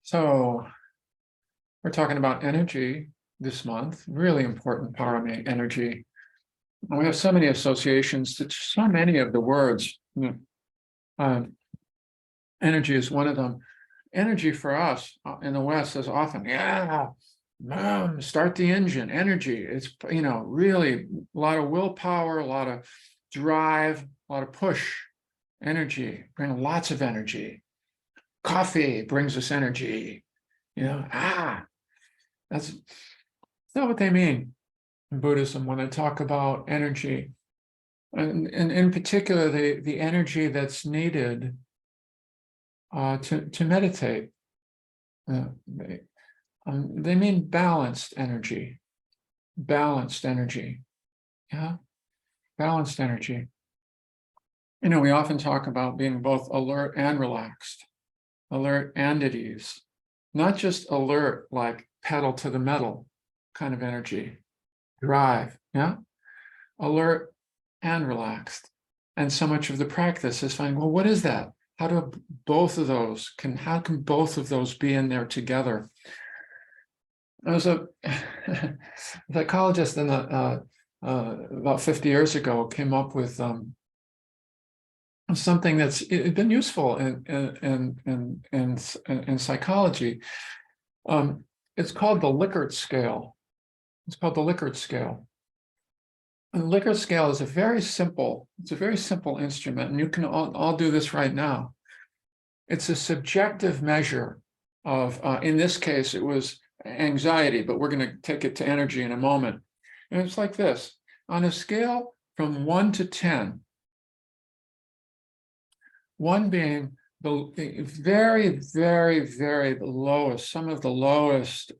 So we're talking about energy this month, really important parame energy. And we have so many associations to so many of the words. Energy is one of them. Energy for us in the West is often, start the engine, energy. It's, really a lot of willpower, a lot of drive, a lot of push, energy, bring lots of energy. Coffee brings us energy, that's not what they mean in Buddhism when they talk about energy. And in particular, the energy that's needed to meditate. They mean balanced energy. Balanced energy. Yeah, balanced energy. We often talk about being both alert and relaxed, alert and at ease, not just alert like pedal to the metal kind of energy, drive, alert and relaxed. And so much of the practice is finding, well, what is that? How can both of those be in there together? I was a psychologist about 50 years ago came up with something that's been useful in psychology. It's called the Likert scale. It's called the Likert scale. And the Likert scale is a very simple instrument, and you can all do this right now. It's a subjective measure of, in this case, it was anxiety, but we're going to take it to energy in a moment. And it's like this: on a scale from 1 to 10, 1 being the very, very, very lowest, some of the lowest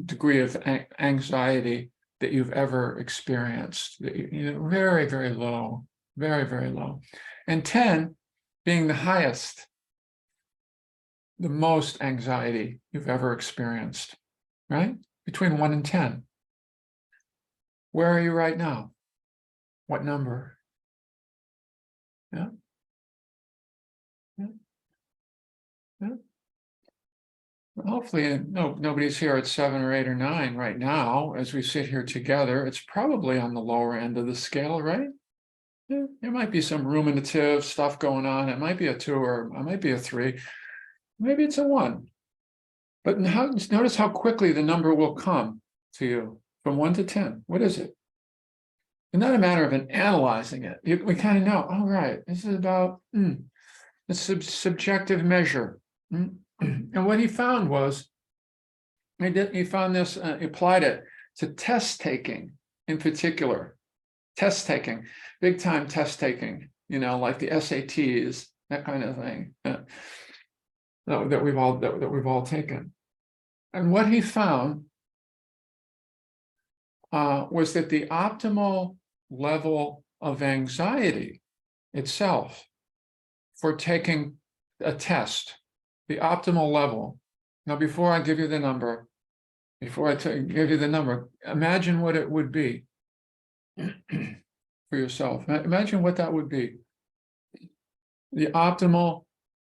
degree of anxiety that you've ever experienced, very, very low, very, very low. And 10 being the highest, the most anxiety you've ever experienced, right? Between 1 and 10. Where are you right now? What number? Yeah. Hopefully, nobody's here at 7 or 8 or 9 right now. As we sit here together, it's probably on the lower end of the scale, right? Yeah, there might be some ruminative stuff going on. It might be a 2 or it might be a 3. Maybe it's a 1. But notice how quickly the number will come to you from 1 to 10. What is it? It's not a matter of analyzing it. We kind of know, all right, this is about a subjective measure. And what he found was, he found this, applied it to test taking in particular. Test taking, big time test taking, like the SATs, that kind of thing, that we've all taken. And what he found was that the optimal level of anxiety itself for taking a test, the optimal level. Now, before I give you the number, imagine what it would be for yourself. Imagine what that would be. The optimal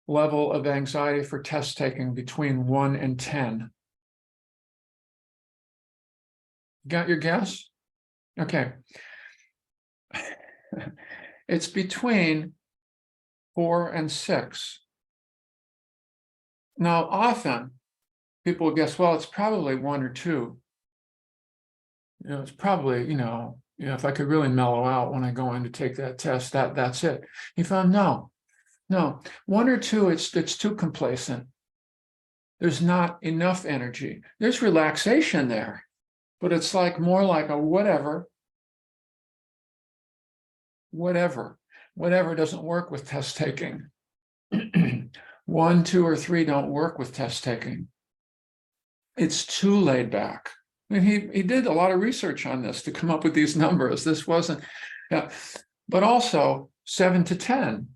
level of anxiety for test taking between 1 and 10. Got your guess? Okay. It's between 4 and 6. Now, often people guess, well, it's probably 1 or 2. It's probably, if I could really mellow out when I go in to take that test, that's it. He found no, 1 or 2, it's too complacent. There's not enough energy. There's relaxation there, but it's more like a whatever. Whatever doesn't work with test taking. 1, 2, or 3 don't work with test taking. It's too laid back. And he did a lot of research on this to come up with these numbers. This wasn't, but also 7 to 10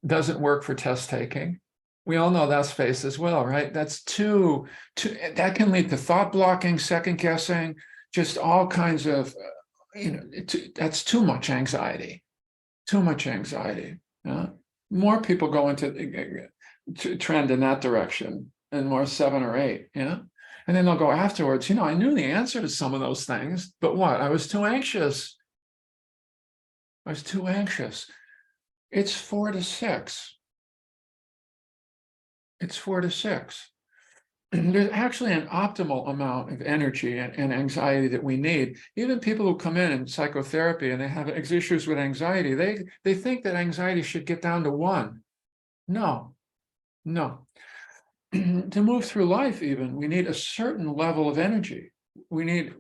doesn't work for test taking. We all know that's space as well, right? That's too, that can lead to thought blocking, second guessing, just all kinds of, that's too much anxiety. more people go into to trend in that direction and more 7 or 8, and then they'll go afterwards, I knew the answer to some of those things, but what? I was too anxious. It's 4 to 6. It's 4 to 6. There's actually an optimal amount of energy and anxiety that we need. Even people who come in psychotherapy and they have issues with anxiety, they think that anxiety should get down to 1. No. To move through life, even, we need a certain level of energy. And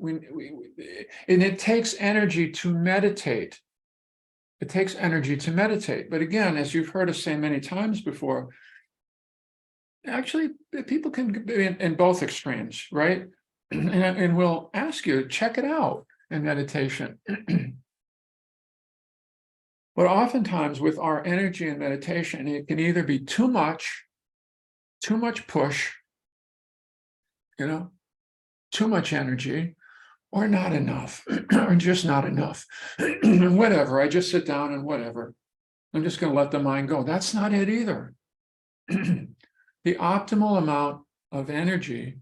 it takes energy to meditate. It takes energy to meditate. But again, as you've heard us say many times before, actually, people can be in both extremes, right? And we'll ask you to check it out in meditation. But oftentimes with our energy in meditation, it can either be too much push, too much energy, or not enough, or just not enough. Whatever, I just sit down and whatever. I'm just going to let the mind go. That's not it either. The optimal amount of energy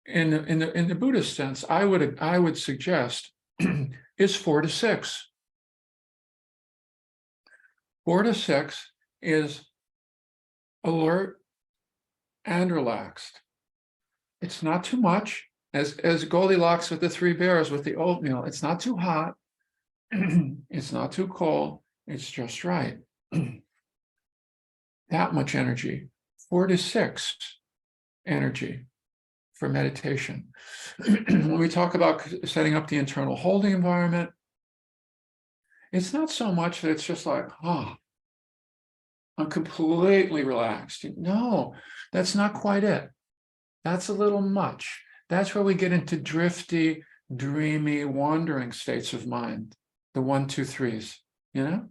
in the Buddhist sense, I would suggest, is 4 to 6. 4 to 6 is alert and relaxed. It's not too much, as Goldilocks with the 3 bears with the oatmeal. It's not too hot. It's not too cold. It's just right. That much energy. 4 to 6 energy for meditation. When we talk about setting up the internal holding environment, it's not so much that it's just like, I'm completely relaxed. No, that's not quite it. That's a little much. That's where we get into drifty, dreamy, wandering states of mind, the 1, 2, 3s, And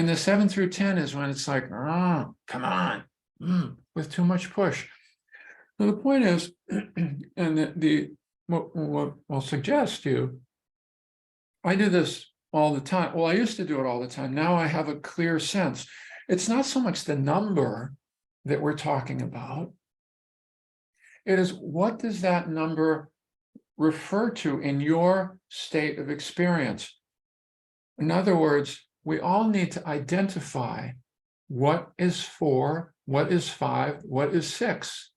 the 7 through 10 is when it's like, come on, with too much push. So the point is, and what I'll suggest to you, I do this all the time. Well, I used to do it all the time. Now I have a clear sense. It's not so much the number that we're talking about. It is, what does that number refer to in your state of experience? In other words, we all need to identify what is 4, what is 5, what is 6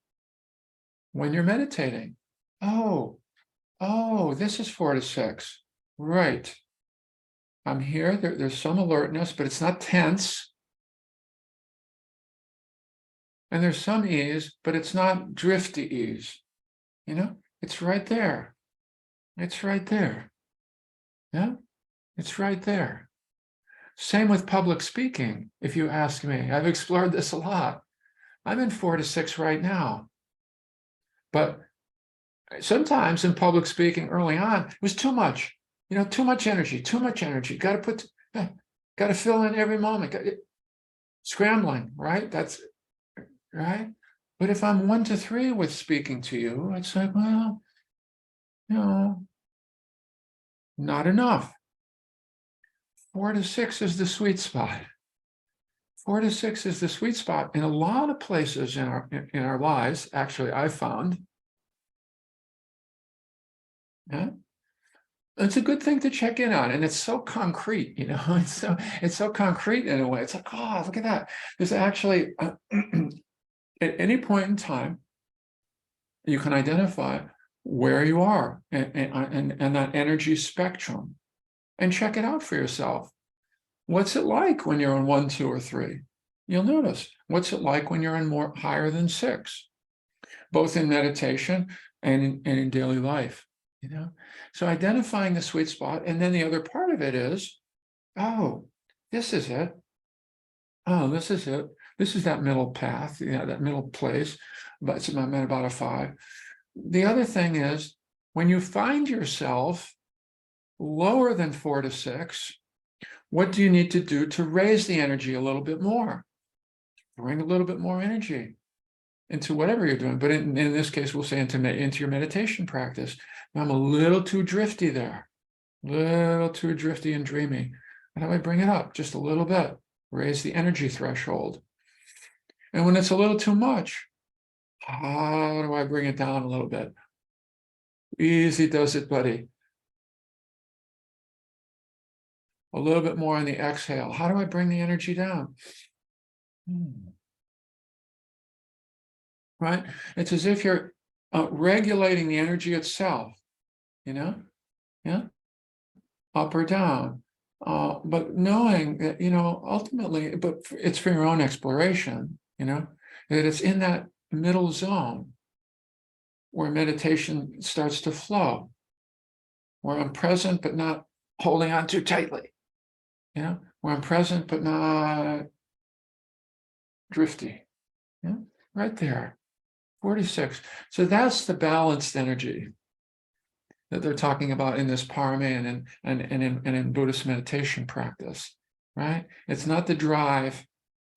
when you're meditating. Oh, this is 4 to 6. Right. I'm here. There's some alertness, but it's not tense. And there's some ease, but it's not drifty ease. It's right there. It's right there. Yeah, it's right there. Same with public speaking, if you ask me. I've explored this a lot. I'm in 4 to 6 right now. But sometimes in public speaking early on, it was too much. Too much energy. Got to fill in every moment. Scrambling, right? That's right. But if I'm 1 to 3 with speaking to you, it's like, well, not enough. 4 to 6 is the sweet spot. 4 to 6 is the sweet spot in a lot of places in our lives. Actually, I've found. Yeah. It's a good thing to check in on, and it's so concrete, it's so concrete in a way. It's like, look at that. There's actually at any point in time, you can identify where you are and that energy spectrum, and check it out for yourself. What's it like when you're on 1, 2, or 3? You'll notice. What's it like when you're in more higher than 6, both in meditation and in daily life? So identifying the sweet spot, and then the other part of it is, this is it. This is it. This is that middle path, that middle place. But it's about a 5. The other thing is, when you find yourself lower than 4 to 6, what do you need to do to raise the energy a little bit more? Bring a little bit more energy into whatever you're doing. But in this case, we'll say into your meditation practice. I'm a little too drifty there, a little too drifty and dreamy. How do I bring it up just a little bit? raise the energy threshold. And when it's a little too much, how do I bring it down a little bit? Easy does it, buddy. A little bit more on the exhale. How do I bring the energy down? Right? It's as if you're regulating the energy itself, yeah, up or down. But knowing that, ultimately, but it's for your own exploration, that it's in that middle zone where meditation starts to flow, where I'm present but not holding on too tightly, where I'm present but not drifty, right there, 46. So that's the balanced energy that they're talking about in this parame and in Buddhist meditation practice, right? It's not the drive.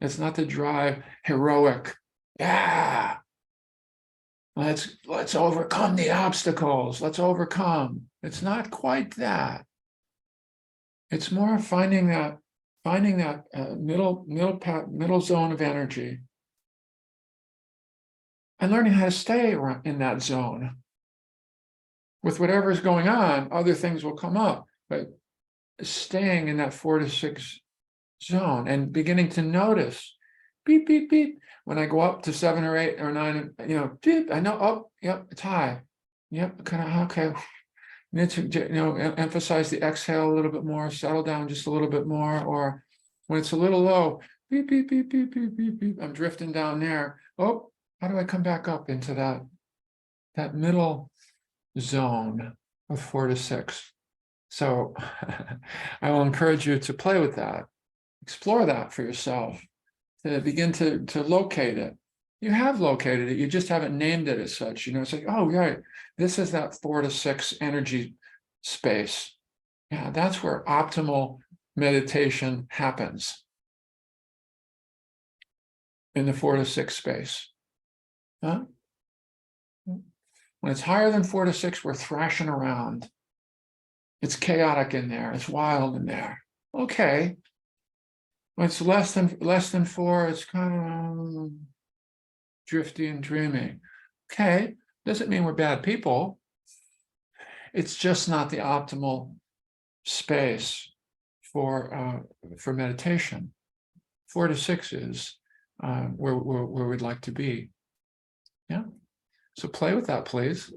It's not the drive, heroic. Yeah. Let's overcome the obstacles. Let's overcome. It's not quite that. It's more finding that middle zone of energy and learning how to stay in that zone. With whatever's going on, other things will come up, but staying in that 4 to 6 zone and beginning to notice, beep, beep, beep. When I go up to 7 or 8 or 9, beep, I know, oh, yep, it's high. Yep, kind of, okay. Need to, emphasize the exhale a little bit more, settle down just a little bit more, or when it's a little low, beep, beep, beep, beep, beep, beep, beep. I'm drifting down there. Oh, how do I come back up into that middle zone of 4 to 6? So I will encourage you to play with that, explore that for yourself, to begin to locate it. You have located it, you just haven't named it as such. It's like, oh, right, this is that 4 to 6 energy space. Yeah, that's where optimal meditation happens, in the 4 to 6 space. Huh? When it's higher than 4 to 6, we're thrashing around. It's chaotic in there. It's wild in there. Okay. When it's less than 4, it's kind of drifty and dreamy. Okay. Doesn't mean we're bad people. It's just not the optimal space for meditation. 4 to 6 is where we'd like to be. Yeah. So play with that, please.